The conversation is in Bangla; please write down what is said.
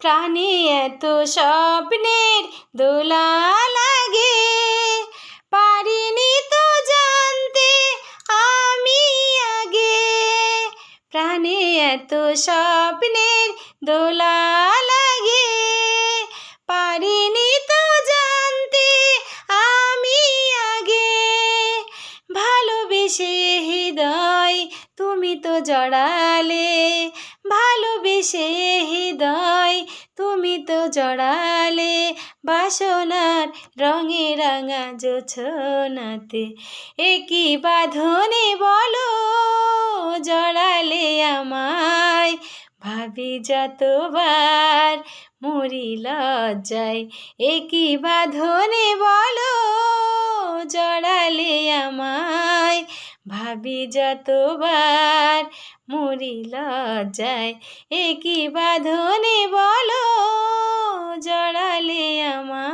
প্রাণে এত স্বপ্নের দোলা লাগে, পারিনি তো জানতে আমি আগে। প্রাণে এত স্বপ্নের দোলা লাগে, পারিনি তো জানতে আমি আগে। ভালোবেসে হৃদয় তুমি তো জড়ালে, ভালোবেসে হৃদয় তুমি তো জড়ালে, বাসনার রঙে রাঙা জোছনাতে। একই বাঁধনে বলো জড়ালে আমায়, ভাবি যতবার মরি লজ্জায়। একই বাঁধনে বলো জড়ালে আমায়, ভাবি যতবার মরি লজ্জায়। একই বাঁধনে বলো জড়ালে আমায়।